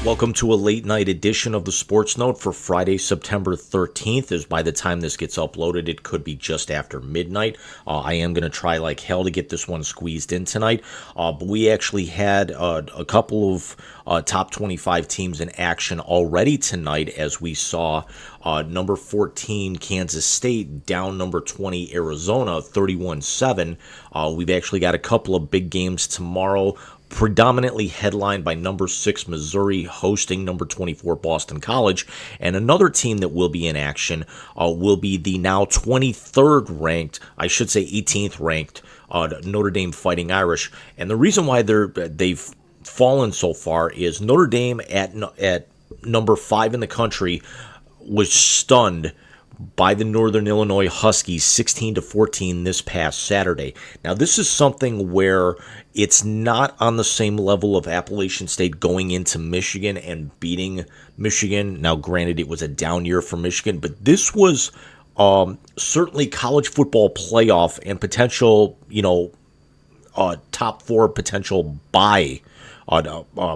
Welcome to a late night edition of the Sports Note for Friday, September 13th. As by the time this gets uploaded, it could be just after midnight. I am going to try like hell to get this one squeezed in tonight. But we actually had a couple of top 25 teams in action already tonight, as we saw number 14 Kansas State down number 20 Arizona 31-7. We've actually got a couple of big games tomorrow, predominantly headlined by number 6 Missouri hosting number 24 Boston College. And another team that will be in action will be the now 23rd ranked, I should say 18th ranked, Notre Dame Fighting Irish. And the reason why they've fallen so far is Notre Dame at number 5 in the country was stunned by the Northern Illinois Huskies 16-14 this past Saturday. Now, this is something where it's not on the same level of Appalachian State going into Michigan and beating Michigan. Now, granted, it was a down year for Michigan, but this was certainly college football playoff and potential, top 4 potential bye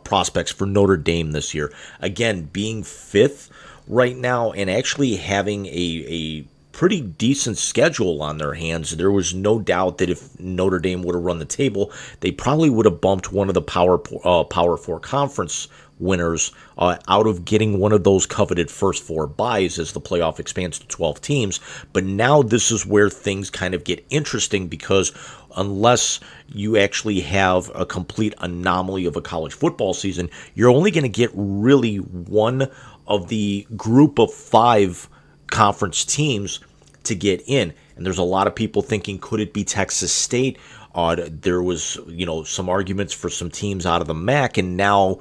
prospects for Notre Dame this year. Again, being 5th right now and actually having a pretty decent schedule on their hands, there was no doubt that if Notre Dame would have run the table, they probably would have bumped one of the Power 4 conference winners out of getting one of those coveted first 4 byes as the playoff expands to 12 teams. But now this is where things kind of get interesting, because unless you actually have a complete anomaly of a college football season, you're only going to get really one of the group of 5 conference teams to get in. And there's a lot of people thinking, could it be Texas State? There was, some arguments for some teams out of the MAC, and now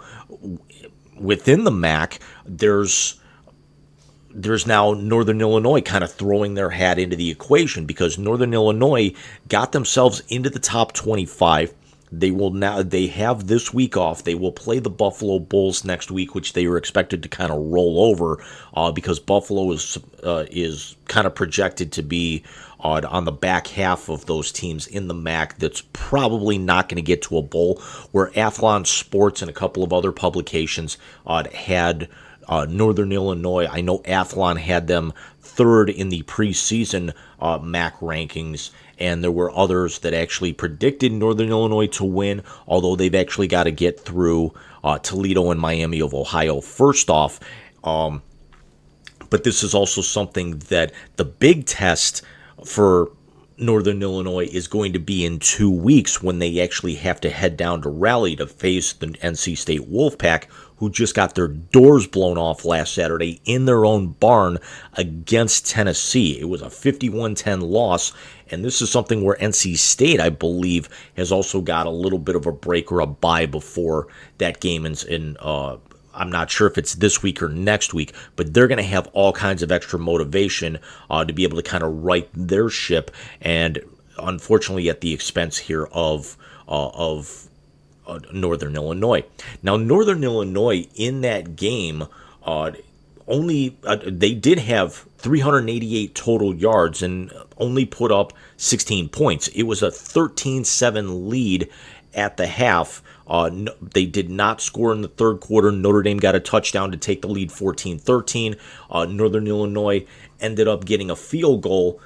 within the MAC, there's now Northern Illinois kind of throwing their hat into the equation, because Northern Illinois got themselves into the top 25. They have this week off. They will play the Buffalo Bulls next week, which they are expected to kind of roll over because Buffalo is kind of projected to be on the back half of those teams in the MAC that's probably not going to get to a bowl, where Athlon Sports and a couple of other publications had Northern Illinois. I know Athlon had them 3rd in the preseason MAC rankings, and there were others that actually predicted Northern Illinois to win, although they've actually got to get through Toledo and Miami of Ohio first off. But this is also something that the big test for Northern Illinois is going to be in 2 weeks, when they actually have to head down to Raleigh to face the NC State Wolfpack, who just got their doors blown off last Saturday in their own barn against Tennessee. It was a 51-10 loss, and this is something where NC State, I believe, has also got a little bit of a break or a bye before that game I'm not sure if it's this week or next week, but they're going to have all kinds of extra motivation to be able to kind of right their ship, and unfortunately at the expense here of Northern Illinois. Now, Northern Illinois in that game they did have 388 total yards and only put up 16 points. It was a 13-7 lead at the half. They did not score in the third quarter. Notre Dame got a touchdown to take the lead 14-13. Northern Illinois ended up getting a field goal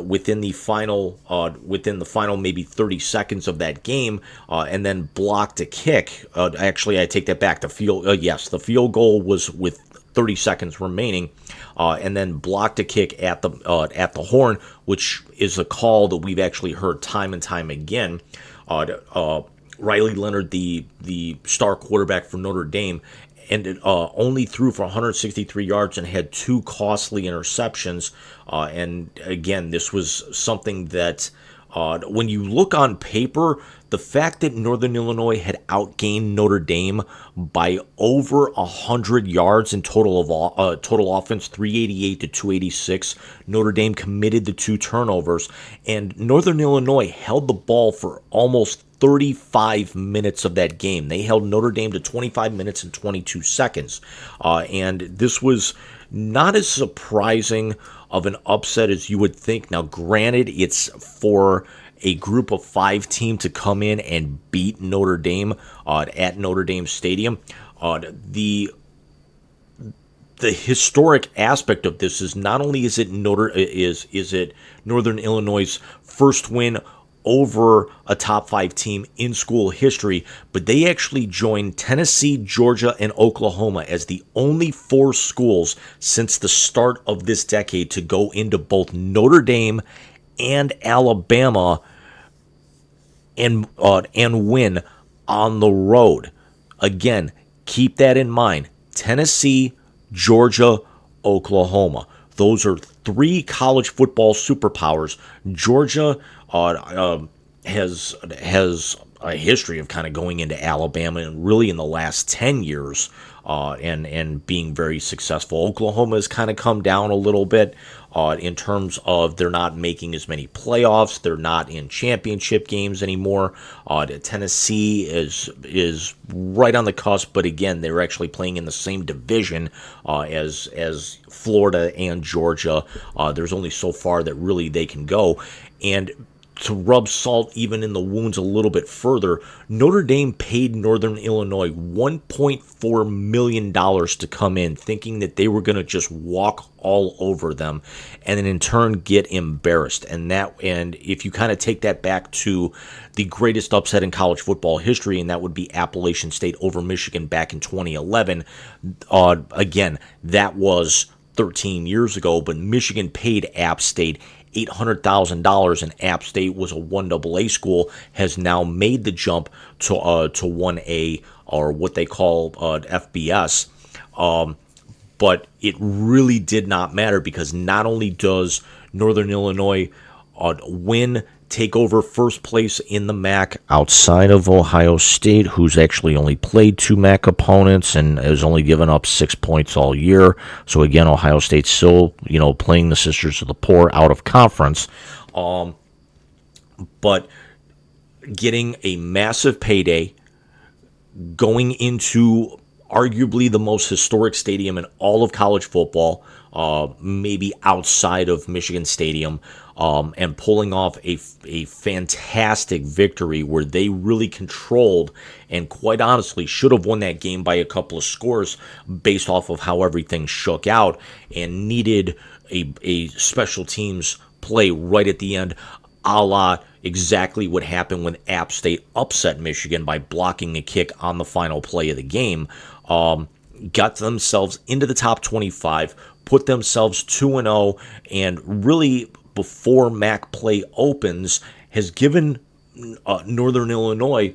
within the final maybe 30 seconds of that game, and then blocked a kick. Actually, I take that back. The field goal was with 30 seconds remaining, and then blocked a kick at the horn, which is a call that we've actually heard time and time again. Riley Leonard, the star quarterback for Notre Dame, only threw for 163 yards and had 2 costly interceptions. And again, this was something that when you look on paper, the fact that Northern Illinois had outgained Notre Dame by over 100 yards in total offense, 388 to 286. Notre Dame committed the 2 turnovers, and Northern Illinois held the ball for almost 35 minutes of that game. They held Notre Dame to 25 minutes and 22 seconds. And this was not as surprising of an upset as you would think. Now, granted, it's for a group of 5 team to come in and beat Notre Dame at Notre Dame Stadium. The historic aspect of this is not only is it Northern Illinois' first win over a top 5 team in school history, but they actually joined Tennessee, Georgia, and Oklahoma as the only 4 schools since the start of this decade to go into both Notre Dame and Alabama and win on the road. Again, keep that in mind. Tennessee, Georgia, Oklahoma. Those are 3 college football superpowers. Georgia has a history of kind of going into Alabama and really in the last 10 years and being very successful. Oklahoma has kind of come down a little bit in terms of they're not making as many playoffs. They're not in championship games anymore. Tennessee is right on the cusp, but again, they're actually playing in the same division as Florida and Georgia. There's only so far that really they can go. And to rub salt even in the wounds a little bit further, Notre Dame paid Northern Illinois $1.4 million to come in, thinking that they were going to just walk all over them and then in turn get embarrassed. And if you kind of take that back to the greatest upset in college football history, and that would be Appalachian State over Michigan back in 2011, again, that was 13 years ago, but Michigan paid App State $800,000, and App State was a 1AA school, has now made the jump to 1A, or what they call FBS. But it really did not matter, because not only does Northern Illinois take over first place in the MAC outside of Ohio State, who's actually only played 2 MAC opponents and has only given up 6 points all year. So again, Ohio State's still, playing the Sisters of the Poor out of conference. But getting a massive payday, going into arguably the most historic stadium in all of college football, maybe outside of Michigan Stadium, and pulling off a fantastic victory where they really controlled and quite honestly should have won that game by a couple of scores based off of how everything shook out, and needed a special teams play right at the end, a la exactly what happened when App State upset Michigan by blocking a kick on the final play of the game. Got themselves into the top 25, put themselves 2-0, and really, before MAC play opens, has given Northern Illinois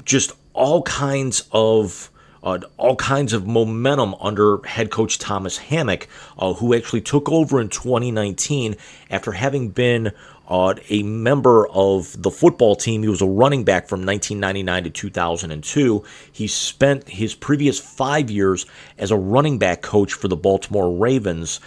just all kinds of momentum under head coach Thomas Hammock, who actually took over in 2019 after having been a member of the football team. He was a running back from 1999 to 2002. He spent his previous 5 years as a running back coach for the Baltimore Ravens.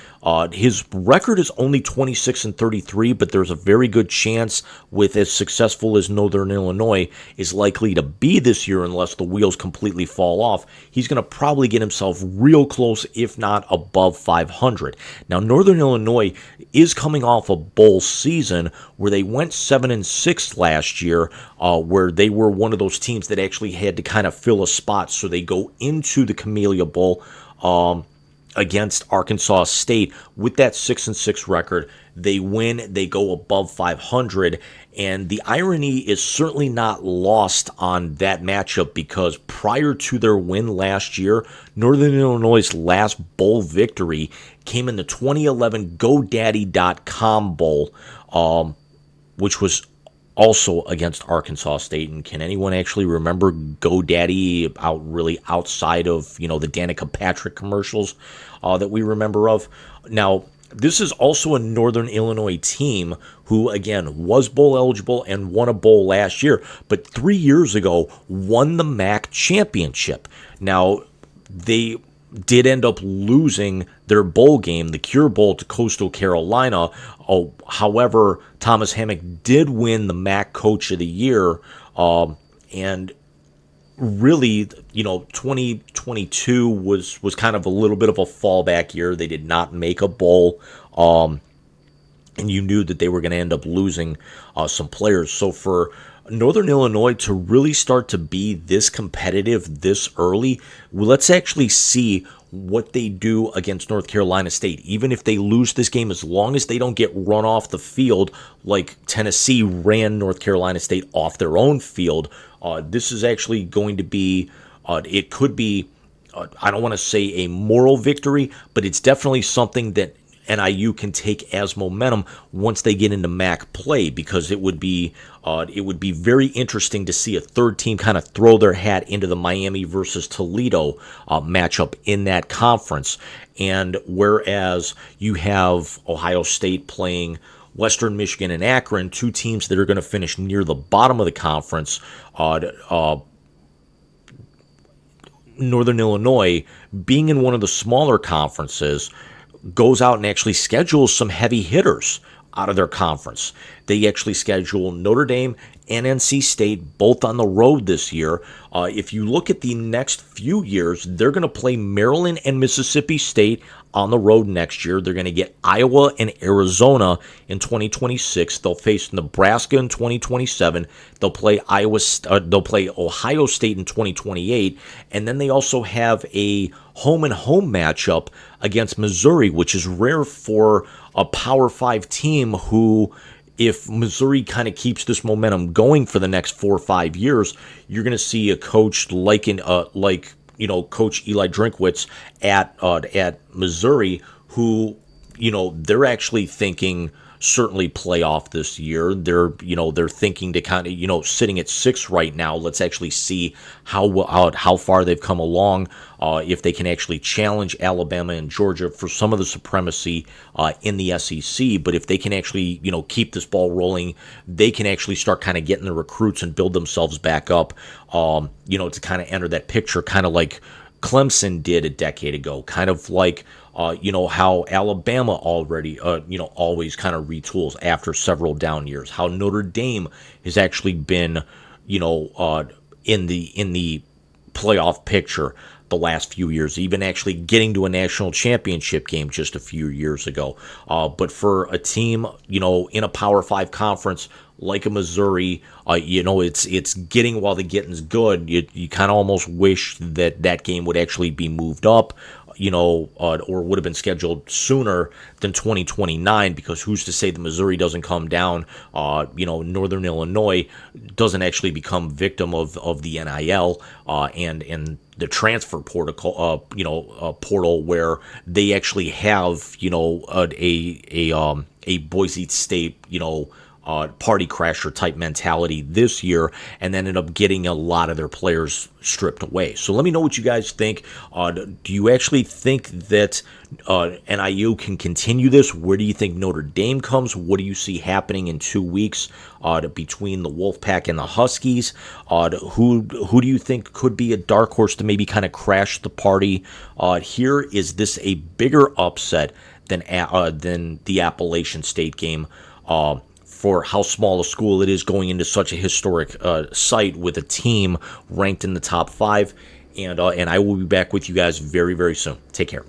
His record is only 26-33, but there's a very good chance, with as successful as Northern Illinois is likely to be this year, unless the wheels completely fall off, he's going to probably get himself real close, if not above 500. Now, Northern Illinois is coming off a bowl season where they went 7-6 last year, where they were one of those teams that actually had to kind of fill a spot. So they go into the Camellia Bowl against Arkansas State with that 6-6 record. They win, they go above 500, and the irony is certainly not lost on that matchup, because prior to their win last year, Northern Illinois' last bowl victory came in the 2011 GoDaddy.com Bowl, which was also against Arkansas State. And can anyone actually remember GoDaddy outside of, the Danica Patrick commercials that we remember of? Now, this is also a Northern Illinois team who, again, was bowl eligible and won a bowl last year, but 3 years ago won the MAC championship. Now, they did end up losing their bowl game, the Cure Bowl, to Coastal Carolina. However, Thomas Hammock did win the MAC Coach of the Year, and really, 2022 was kind of a little bit of a fallback year. They did not make a bowl, and you knew that they were going to end up losing some players. So for Northern Illinois to really start to be this competitive this early, well, let's actually see what they do against North Carolina State. Even if they lose this game, as long as they don't get run off the field like Tennessee ran North Carolina State off their own field, this is actually going to be, it could be, I don't want to say a moral victory, but it's definitely something that NIU can take as momentum once they get into MAC play, because it would be very interesting to see a third team kind of throw their hat into the Miami versus Toledo matchup in that conference. And whereas you have Ohio State playing Western Michigan and Akron, two teams that are going to finish near the bottom of the conference, Northern Illinois, being in one of the smaller conferences, goes out and actually schedules some heavy hitters out of their conference. They actually schedule Notre Dame and NC State both on the road this year. If you look at the next few years, they're going to play Maryland and Mississippi State on the road next year. They're going to get Iowa and Arizona in 2026. They'll face Nebraska in 2027. They'll play they'll play Ohio State in 2028, and then they also have a home and home matchup against Missouri, which is rare for a Power 5 team who, if Missouri kind of keeps this momentum going for the next 4 or 5 years, you're going to see a coach like Coach Eli Drinkwitz at Missouri, who, they're actually thinking certainly playoff this year. They're thinking to kind of, sitting at 6 right now. Let's actually see how far they've come along, if they can actually challenge Alabama and Georgia for some of the supremacy in the SEC. But if they can actually, keep this ball rolling, they can actually start kind of getting the recruits and build themselves back up, to kind of enter that picture, kind of like Clemson did a decade ago, kind of like how Alabama already, always kind of retools after several down years. How Notre Dame has actually been, in the playoff picture the last few years, even actually getting to a national championship game just a few years ago. But for a team, in a Power 5 conference like a Missouri, it's getting while the getting's good. You kind of almost wish that game would actually be moved up, or would have been scheduled sooner than 2029, because who's to say that Missouri doesn't come down, Northern Illinois doesn't actually become victim of the NIL, and the transfer portal, where they actually have, a Boise State, party crasher type mentality this year, and ended up getting a lot of their players stripped away. So let me know what you guys think. Do you actually think that NIU can continue this? Where do you think Notre Dame comes? What do you see happening in 2 weeks between the Wolfpack and the Huskies? Who do you think could be a dark horse to maybe kind of crash the party here? Is this a bigger upset than the Appalachian State game? For how small a school it is going into such a historic site with a team ranked in the top 5. And I will be back with you guys very, very soon. Take care.